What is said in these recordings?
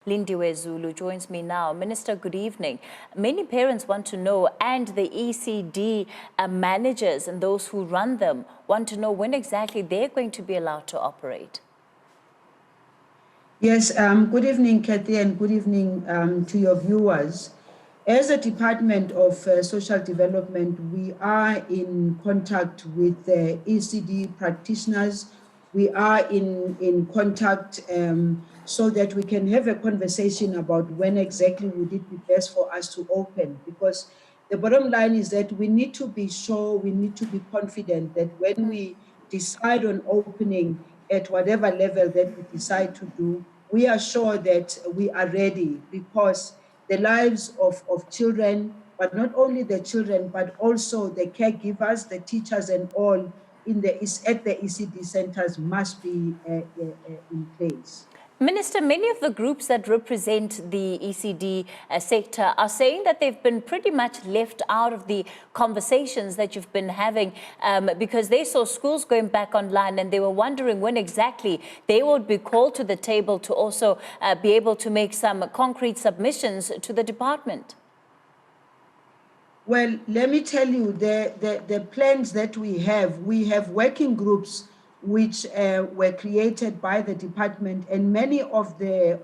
Lindiwe Zulu joins me now. Minister, good evening. Many parents want to know, and the ECD managers and those who run them want to know when exactly they're going to be allowed to operate. Yes, good evening, Cathy, and good evening to your viewers. As a Department of Social Development, we are in contact with ECD practitioners. We are in contact so that we can have a conversation about when exactly would it be best for us to open. Because the bottom line is that we need to be sure, we need to be confident that when we decide on opening at whatever level that we decide to do, we are sure that we are ready, because the lives of children, but not only the children, but also the caregivers, the teachers and all at the ECD centers must be in place. Minister, many of the groups that represent the ECD sector are saying that they've been pretty much left out of the conversations that you've been having because they saw schools going back online and they were wondering when exactly they would be called to the table to also be able to make some concrete submissions to the department. Well, let me tell you, the plans that we have working groups which were created by the department, and many of the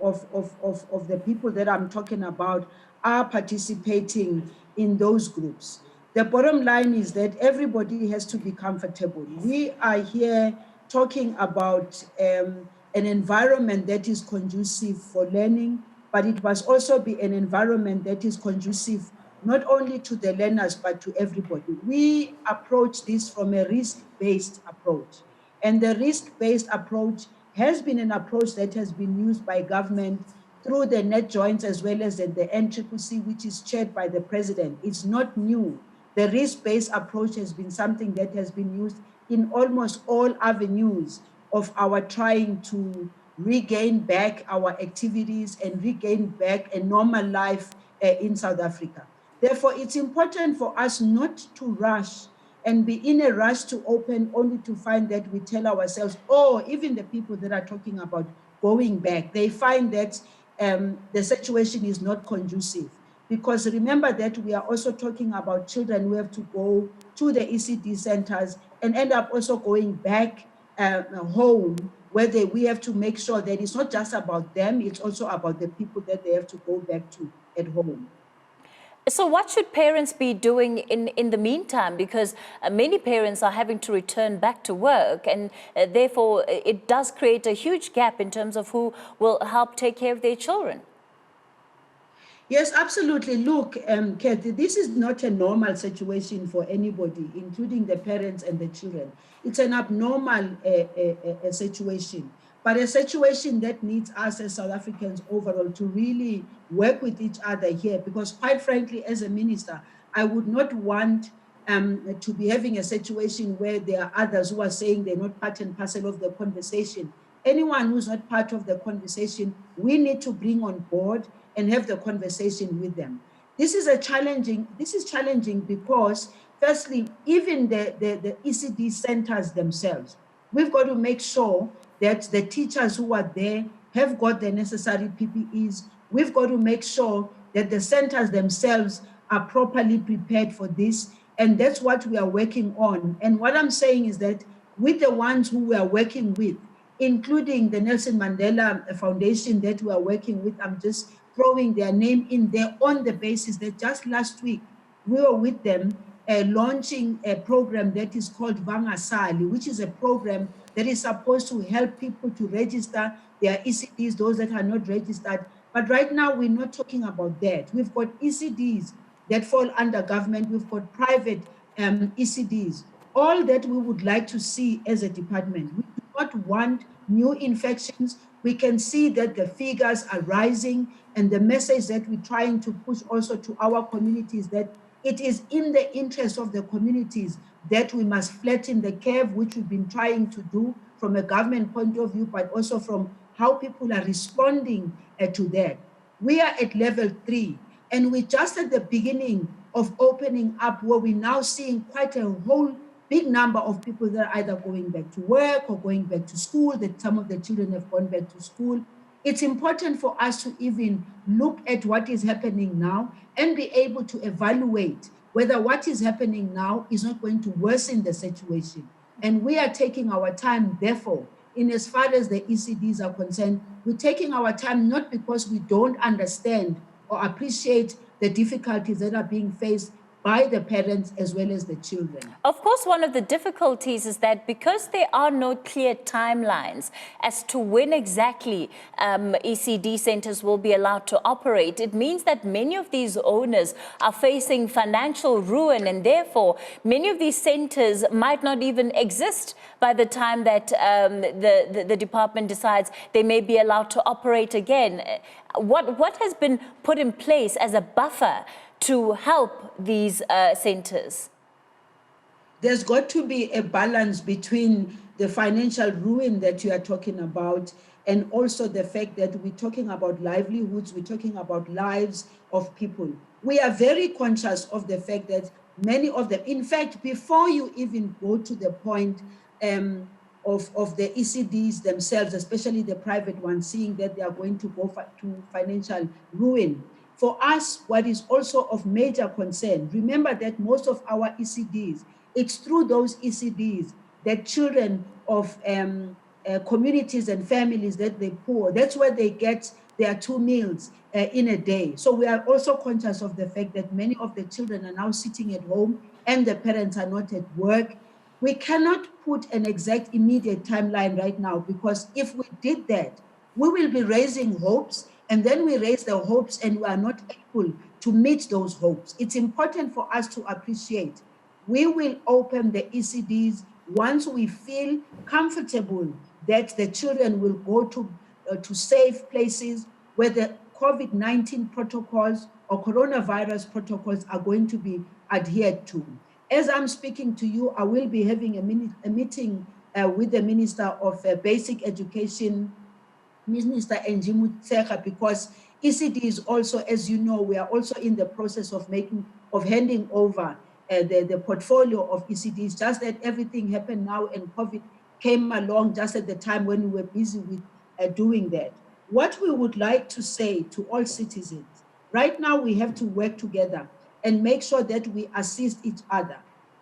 people that I'm talking about are participating in those groups. The bottom line is that everybody has to be comfortable. We are here talking about an environment that is conducive for learning, but it must also be an environment that is conducive not only to the learners, but to everybody. We approach this from a risk-based approach. And the risk-based approach has been an approach that has been used by government through the net joints as well as the R350, which is chaired by the president. It's not new. The risk-based approach has been something that has been used in almost all avenues of our trying to regain back our activities and regain back a normal life in South Africa. Therefore, it's important for us not to rush and be in a rush to open only to find that we tell ourselves, oh, even the people that are talking about going back, they find that the situation is not conducive. Because remember that we are also talking about children who have to go to the ECD centers and end up also going back home, where we have to make sure that it's not just about them, it's also about the people that they have to go back to at home. So what should parents be doing in the meantime? Because many parents are having to return back to work, and therefore it does create a huge gap in terms of who will help take care of their children. Yes, absolutely. Look, Cathy, this is not a normal situation for anybody, including the parents and the children. It's an abnormal situation, but a situation that needs us as South Africans overall to really work with each other here, because quite frankly, as a minister, I would not want to be having a situation where there are others who are saying they're not part and parcel of the conversation. Anyone who's not part of the conversation, we need to bring on board and have the conversation with them. This is challenging because, firstly, even the ECD centers themselves, we've got to make sure that the teachers who are there have got the necessary PPEs. We've got to make sure that the centers themselves are properly prepared for this. And that's what we are working on. And what I'm saying is that with the ones who we are working with, including the Nelson Mandela Foundation that we are working with, I'm just throwing their name in there on the basis that just last week we were with them launching a program that is called Vangasali, which is a program that is supposed to help people to register their ECDs, those that are not registered. But right now, we're not talking about that. We've got ECDs that fall under government. We've got private ECDs. All that we would like to see as a department. We do not want new infections. We can see that the figures are rising, and the message that we're trying to push also to our communities, that it is in the interest of the communities that we must flatten the curve, which we've been trying to do from a government point of view, but also from how people are responding to that. We are at level 3, and we're just at the beginning of opening up, where we're now seeing quite a whole big number of people that are either going back to work or going back to school, that some of the children have gone back to school. It's important for us to even look at what is happening now and be able to evaluate whether what is happening now is not going to worsen the situation. And we are taking our time, therefore, in as far as the ECDs are concerned, we're taking our time not because we don't understand or appreciate the difficulties that are being faced by the parents as well as the children. Of course, one of the difficulties is that because there are no clear timelines as to when exactly ECD centers will be allowed to operate, it means that many of these owners are facing financial ruin, and therefore many of these centers might not even exist by the time that the department decides they may be allowed to operate again. What has been put in place as a buffer to help these centers? There's got to be a balance between the financial ruin that you are talking about and also the fact that we're talking about livelihoods, we're talking about lives of people. We are very conscious of the fact that many of them, in fact, before you even go to the point of the ECDs themselves, especially the private ones, seeing that they are going to go to financial ruin. For us, what is also of major concern, remember that most of our ECDs, it's through those ECDs that children of communities and families that they pour, that's where they get their 2 meals in a day. So we are also conscious of the fact that many of the children are now sitting at home and the parents are not at work. We cannot put an exact immediate timeline right now, because if we did that, we will be raising hopes, and then we raise the hopes and we are not able to meet those hopes. It's important for us to appreciate. We will open the ECDs once we feel comfortable that the children will go to safe places where the COVID-19 protocols or coronavirus protocols are going to be adhered to. As I'm speaking to you, I will be having a meeting with the Minister of Basic Education, Minister Lindiwe Zulu, because ECD is also, as you know, we are also in the process of handing over the portfolio of ECDs, just that everything happened now and COVID came along just at the time when we were busy with doing that. What we would like to say to all citizens, right now we have to work together and make sure that we assist each other.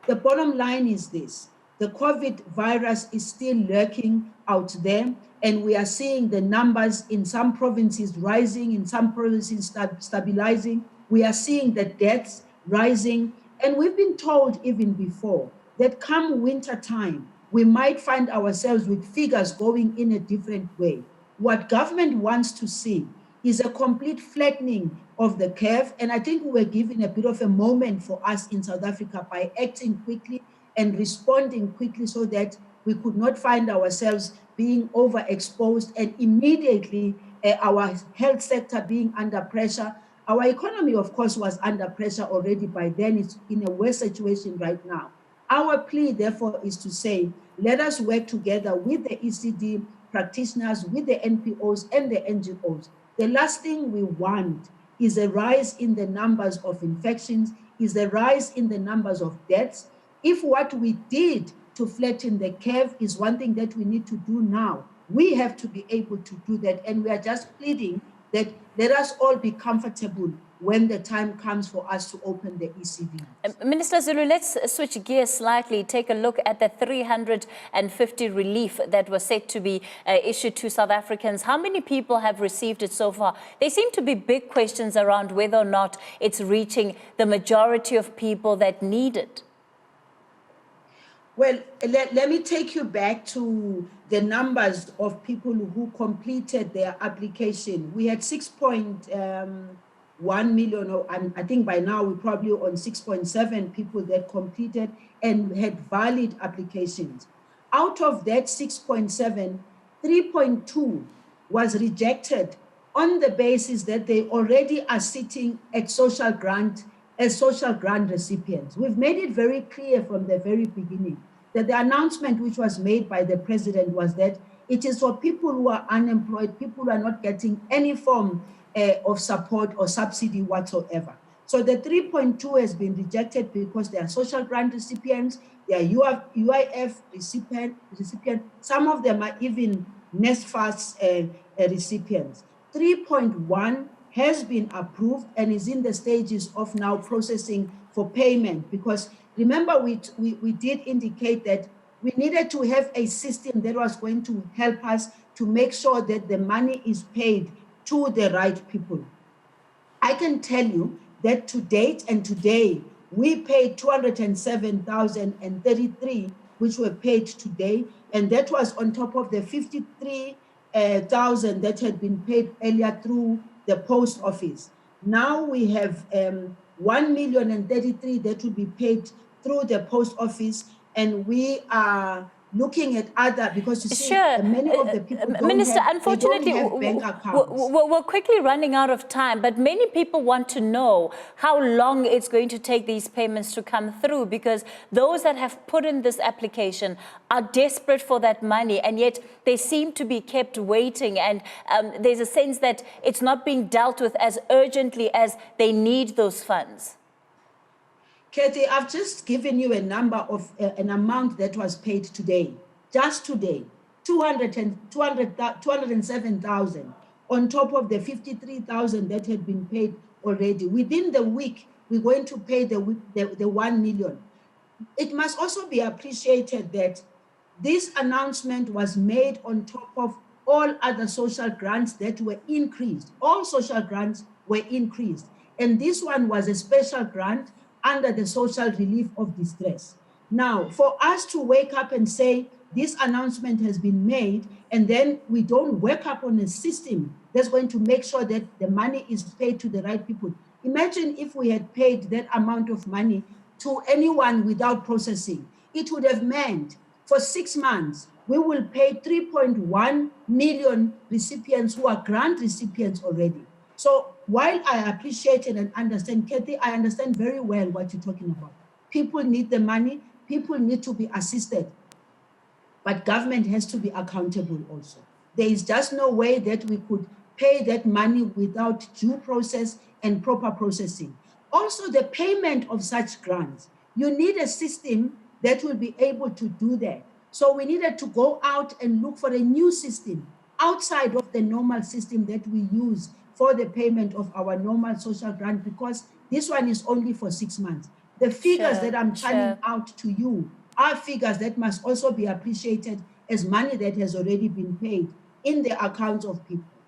The bottom line is this: the COVID virus is still lurking out there, and we are seeing the numbers in some provinces rising, in some provinces stabilizing. We are seeing the deaths rising, and we've been told even before that come winter time, we might find ourselves with figures going in a different way. What government wants to see is a complete flattening of the curve, and I think we were given a bit of a moment for us in South Africa by acting quickly and responding quickly so that we could not find ourselves being overexposed and immediately our health sector being under pressure. Our economy, of course, was under pressure already by then. It's in a worse situation right now. Our plea, therefore, is to say, let us work together with the ECD practitioners, with the NPOs and the NGOs. The last thing we want is a rise in the numbers of infections, is a rise in the numbers of deaths. If what we did to flatten the curve is one thing that we need to do now, we have to be able to do that. And we are just pleading that let us all be comfortable when the time comes for us to open the ECD. Minister Zulu, let's switch gears slightly, take a look at the 350 relief that was set to be issued to South Africans. How many people have received it so far? There seem to be big questions around whether or not it's reaching the majority of people that need it. Well, let me take you back to the numbers of people who completed their application. We had 6.1 million, or I think by now we're probably on 6.7 people that completed and had valid applications. Out of that 6.7, 3.2 was rejected on the basis that they already are sitting at social grant as social grant recipients. We've made it very clear from the very beginning that the announcement which was made by the president was that it is for people who are unemployed, people who are not getting any form of support or subsidy whatsoever. So the 3.2 has been rejected because they are social grant recipients, they are UIF recipient. Some of them are even NSFAS recipients. 3.1 has been approved and is in the stages of now processing for payment, because remember we did indicate that we needed to have a system that was going to help us to make sure that the money is paid to the right people. I can tell you that to date and today, we paid 207,033, which were paid today, and that was on top of the 53,000 that had been paid earlier through the post office. Now we have 1,033,000 that will be paid through the post office, and we are looking at other, because you see, Sure. many of the people Minister, unfortunately, they don't have bank accounts. we're quickly running out of time, but many people want to know how long it's going to take these payments to come through, because those that have put in this application are desperate for that money, and yet they seem to be kept waiting, and there's a sense that it's not being dealt with as urgently as they need those funds. Cathy, I've just given you a number of an amount that was paid today, just today, 207,000 on top of the 53,000 that had been paid already. Within the week, we're going to pay the 1 million. It must also be appreciated that this announcement was made on top of all other social grants that were increased. All social grants were increased. And this one was a special grant under the social relief of distress. Now, for us to wake up and say this announcement has been made, and then we don't work up on a system that's going to make sure that the money is paid to the right people. Imagine if we had paid that amount of money to anyone without processing. It would have meant for 6 months, we will pay 3.1 million recipients who are grant recipients already. So while I appreciate it and understand, Cathy, I understand very well what you're talking about. People need the money, people need to be assisted, but government has to be accountable also. There is just no way that we could pay that money without due process and proper processing. Also, the payment of such grants, you need a system that will be able to do that. So we needed to go out and look for a new system outside of the normal system that we use for the payment of our normal social grant, because this one is only for 6 months. The figures that I'm turning out to you are figures that must also be appreciated as money that has already been paid in the accounts of people.